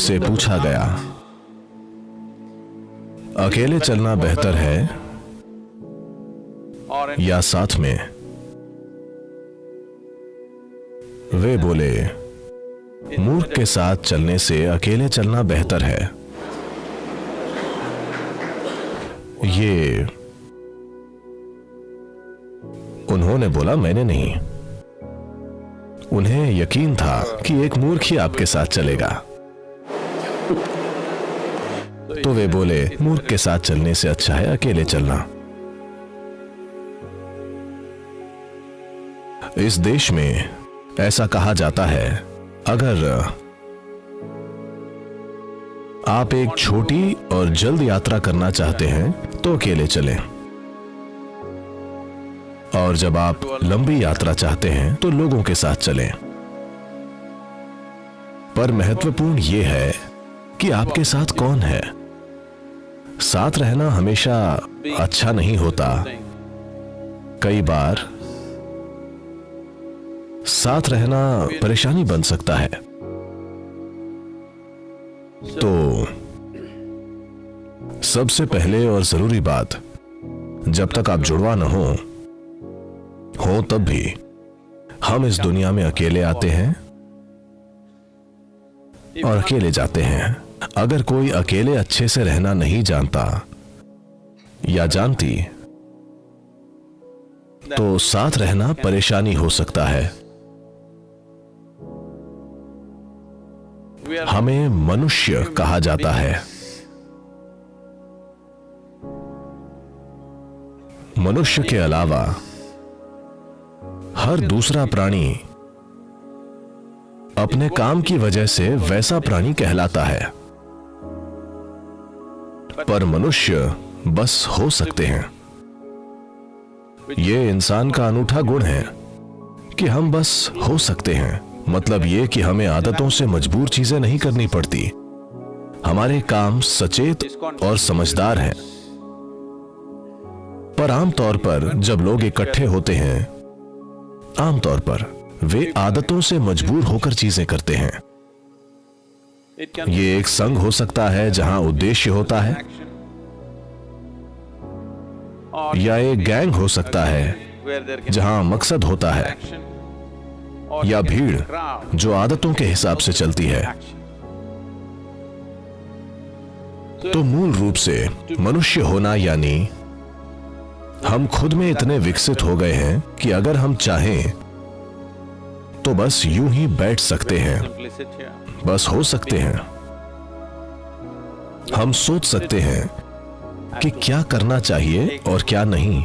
से पूछा गया, अकेले चलना बेहतर है या साथ में? वे बोले, मूर्ख के साथ चलने से अकेले चलना बेहतर है। ये उन्होंने बोला, मैंने नहीं। उन्हें यकीन था कि एक मूर्ख ही आपके साथ चलेगा। तो वे बोले, मूर्ख के साथ चलने से अच्छा है अकेले चलना। इस देश में ऐसा कहा जाता है, अगर आप एक छोटी और जल्द यात्रा करना चाहते हैं तो अकेले चलें, और जब आप लंबी यात्रा चाहते हैं तो लोगों के साथ चलें। पर महत्वपूर्ण यह है कि आपके साथ कौन है। साथ रहना हमेशा अच्छा नहीं होता। कई बार साथ रहना परेशानी बन सकता है। तो सबसे पहले और जरूरी बात, जब तक आप जुड़वा न हो तब भी हम इस दुनिया में अकेले आते हैं और अकेले जाते हैं। अगर कोई अकेले अच्छे से रहना नहीं जानता या जानती तो साथ रहना परेशानी हो सकता है। हमें मनुष्य कहा जाता है। मनुष्य के अलावा हर दूसरा प्राणी अपने काम की वजह से वैसा प्राणी कहलाता है, पर मनुष्य बस हो सकते हैं। यह इंसान का अनूठा गुण है कि हम बस हो सकते हैं। मतलब यह कि हमें आदतों से मजबूर चीजें नहीं करनी पड़ती। हमारे काम सचेत और समझदार हैं। पर आमतौर पर जब लोग इकट्ठे होते हैं, आमतौर पर वे आदतों से मजबूर होकर चीजें करते हैं। ये एक संघ हो सकता है जहां उद्देश्य होता है, या एक गैंग हो सकता है जहां मकसद होता है, या भीड़ जो आदतों के हिसाब से चलती है। तो मूल रूप से मनुष्य होना यानी हम खुद में इतने विकसित हो गए हैं कि अगर हम चाहें तो बस यूं ही बैठ सकते हैं, बस हो सकते हैं। हम सोच सकते हैं कि क्या करना चाहिए और क्या नहीं।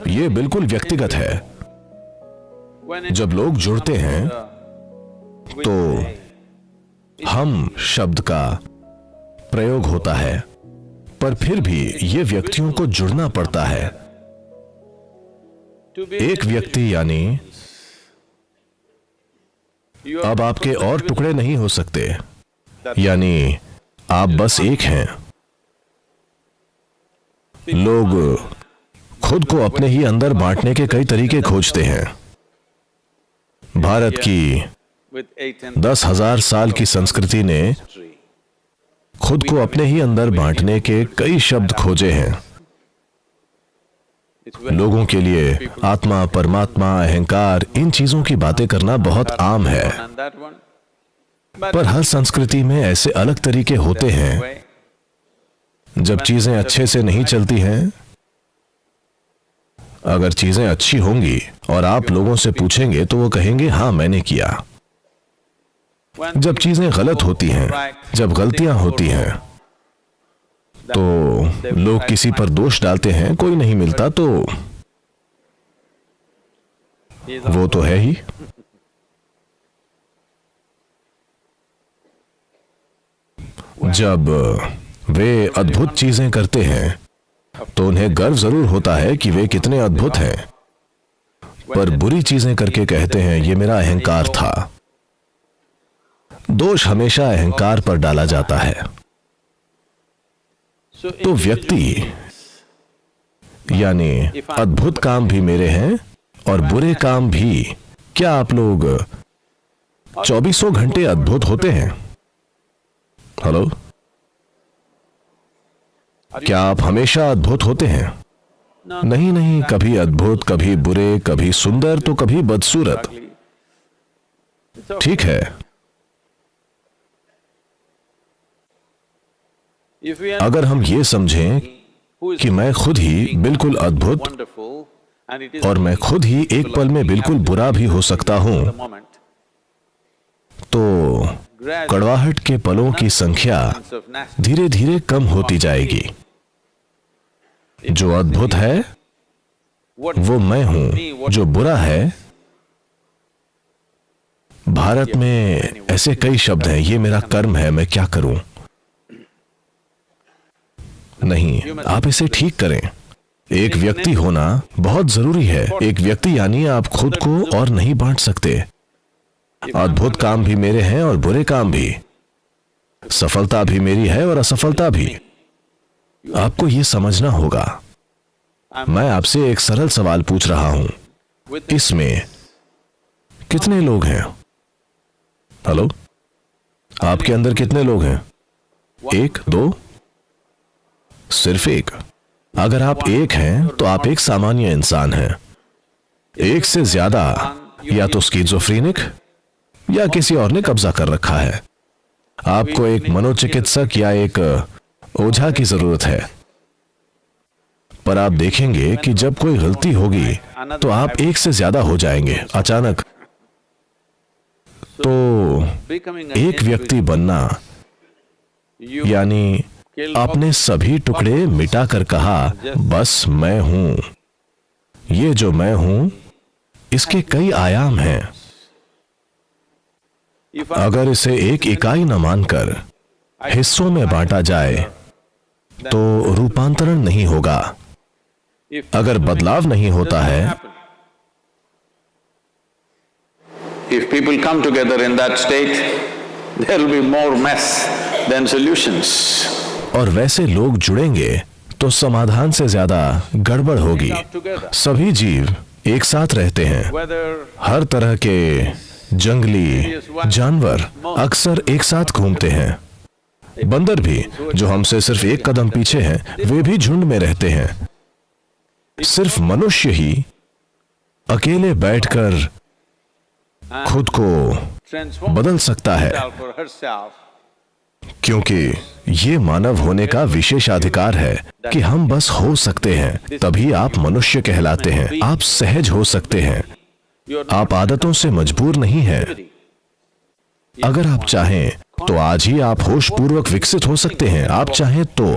यह बिल्कुल व्यक्तिगत है। जब लोग जुड़ते हैं तो हम शब्द का प्रयोग होता है, पर फिर भी यह व्यक्तियों को जुड़ना पड़ता है। एक व्यक्ति यानी अब आपके और टुकड़े नहीं हो सकते, यानी आप बस एक हैं। लोग खुद को अपने ही अंदर बांटने के कई तरीके खोजते हैं। भारत की 10,000 साल की संस्कृति ने खुद को अपने ही अंदर बांटने के कई शब्द खोजे हैं। लोगों के लिए आत्मा, परमात्मा, अहंकार, इन चीजों की बातें करना बहुत आम है। पर हर संस्कृति में ऐसे अलग तरीके होते हैं। जब चीजें अच्छे से नहीं चलती हैं, अगर चीजें अच्छी होंगी और आप लोगों से पूछेंगे तो वो कहेंगे, हाँ मैंने किया। जब चीजें गलत होती हैं, जब गलतियां होती हैं, तो लोग किसी पर दोष डालते हैं। कोई नहीं मिलता तो वो तो है ही। जब वे अद्भुत चीजें करते हैं तो उन्हें गर्व जरूर होता है कि वे कितने अद्भुत हैं, पर बुरी चीजें करके कहते हैं, ये मेरा अहंकार था। दोष हमेशा अहंकार पर डाला जाता है। तो व्यक्ति यानी अद्भुत काम भी मेरे हैं और बुरे काम भी। क्या आप लोग 24 घंटे अद्भुत होते हैं। हेलो, क्या आप हमेशा अद्भुत होते हैं? नहीं नहीं, कभी अद्भुत, कभी बुरे, कभी सुंदर, तो कभी बदसूरत। ठीक है, अगर हम ये समझें कि मैं खुद ही बिल्कुल अद्भुत और मैं खुद ही एक पल में बिल्कुल बुरा भी हो सकता हूं, तो कड़वाहट के पलों की संख्या धीरे धीरे कम होती जाएगी। जो अद्भुत है वो मैं हूं, जो बुरा है, भारत में ऐसे कई शब्द हैं, ये मेरा कर्म है, मैं क्या करूं। नहीं, आप इसे ठीक करें। एक व्यक्ति होना बहुत जरूरी है। एक व्यक्ति यानी आप खुद को और नहीं बांट सकते। अद्भुत काम भी मेरे हैं और बुरे काम भी, सफलता भी मेरी है और असफलता भी। आपको यह समझना होगा। मैं आपसे एक सरल सवाल पूछ रहा हूं, इसमें कितने लोग हैं? हेलो, आपके अंदर कितने लोग हैं? एक, दो, सिर्फ एक। अगर आप एक हैं तो आप एक सामान्य इंसान हैं। एक से ज्यादा या तो स्किज़ोफ्रेनिक या किसी और ने कब्जा कर रखा है। आपको एक मनोचिकित्सक या एक ओझा की जरूरत है। पर आप देखेंगे कि जब कोई गलती होगी तो आप एक से ज्यादा हो जाएंगे अचानक। तो एक व्यक्ति बनना यानी आपने सभी टुकड़े मिटाकर कहा, बस मैं हूं। ये जो मैं हूं, इसके कई आयाम हैं। अगर इसे एक इकाई न मानकर हिस्सों में बांटा जाए तो रूपांतरण नहीं होगा। अगर बदलाव नहीं होता है, if people come together in that state, there will be more mess than solutions. और वैसे लोग जुड़ेंगे तो समाधान से ज्यादा गड़बड़ होगी। सभी जीव एक साथ रहते हैं। हर तरह के जंगली जानवर अक्सर एक साथ घूमते हैं। बंदर भी, जो हमसे सिर्फ एक कदम पीछे हैं, वे भी झुंड में रहते हैं। सिर्फ मनुष्य ही अकेले बैठकर खुद को बदल सकता है, क्योंकि ये मानव होने का विशेषाधिकार है कि हम बस हो सकते हैं। तभी आप मनुष्य कहलाते हैं। आप सहज हो सकते हैं। आप आदतों से मजबूर नहीं हैं। अगर आप चाहें तो आज ही आप होशपूर्वक विकसित हो सकते हैं। आप चाहें तो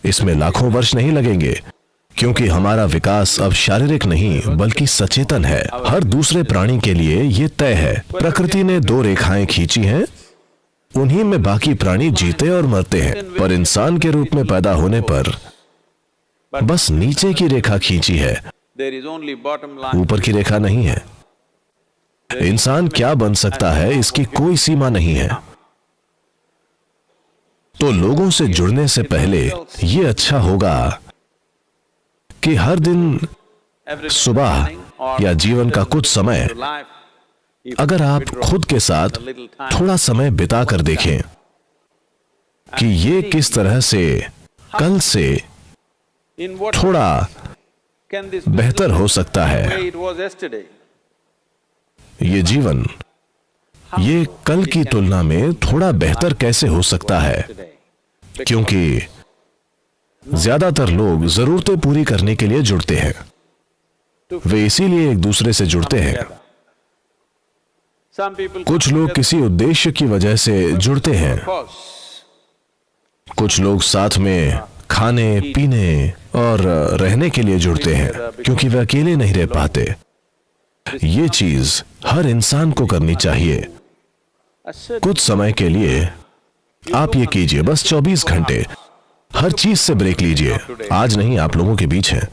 इसमें लाखों वर्ष नहीं लगेंगे, क्योंकि हमारा विकास अब शारीरिक नहीं बल्कि सचेतन है। हर दूसरे प्राणी के लिए यह तय है। प्रकृति ने 2 रेखाएं खींची हैं, उन्हीं में बाकी प्राणी जीते और मरते हैं। पर इंसान के रूप में पैदा होने पर बस नीचे की रेखा खींची है, ऊपर की रेखा नहीं है। इंसान क्या बन सकता है, इसकी कोई सीमा नहीं है। तो लोगों से जुड़ने से पहले यह अच्छा होगा कि हर दिन सुबह या जीवन का कुछ समय अगर आप खुद के साथ थोड़ा समय बिता कर देखें कि ये किस तरह से कल से थोड़ा बेहतर हो सकता है। ये जीवन, ये कल की तुलना में थोड़ा बेहतर कैसे हो सकता है, क्योंकि ज्यादातर लोग जरूरतें पूरी करने के लिए जुड़ते हैं। वे इसीलिए एक दूसरे से जुड़ते हैं। कुछ लोग किसी उद्देश्य की वजह से जुड़ते हैं। कुछ लोग साथ में खाने पीने और रहने के लिए जुड़ते हैं, क्योंकि वे अकेले नहीं रह पाते। ये चीज हर इंसान को करनी चाहिए। कुछ समय के लिए आप ये कीजिए, बस 24 घंटे हर चीज से ब्रेक लीजिए। आज नहीं, आप लोगों के बीच हैं,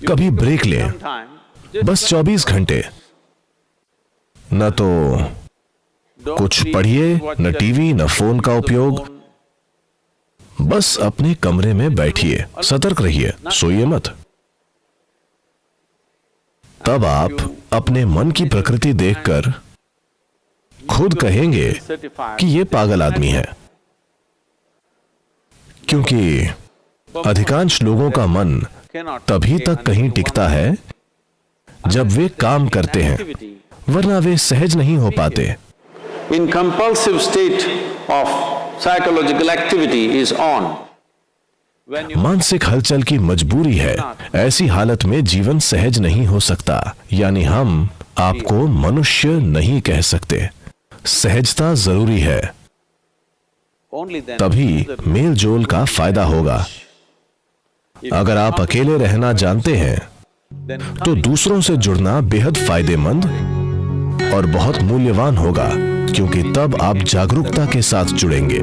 कभी ब्रेक लें, बस 24 घंटे। न तो कुछ पढ़िए, न टीवी, न फोन का उपयोग। बस अपने कमरे में बैठिए, सतर्क रहिए, सोइए मत। तब आप अपने मन की प्रकृति देखकर खुद कहेंगे कि ये पागल आदमी है, क्योंकि अधिकांश लोगों का मन तभी तक कहीं टिकता है जब वे काम करते हैं, वरना वे सहज नहीं हो पाते। In compulsive state of psychological activity is on. मानसिक हलचल की मजबूरी है, ऐसी हालत में जीवन सहज नहीं हो सकता। यानी हम आपको मनुष्य नहीं कह सकते। सहजता जरूरी है, तभी मेल जोल का फायदा होगा। अगर आप अकेले रहना जानते हैं तो दूसरों से जुड़ना बेहद फायदेमंद और बहुत मूल्यवान होगा, क्योंकि तब आप जागरूकता के साथ जुड़ेंगे।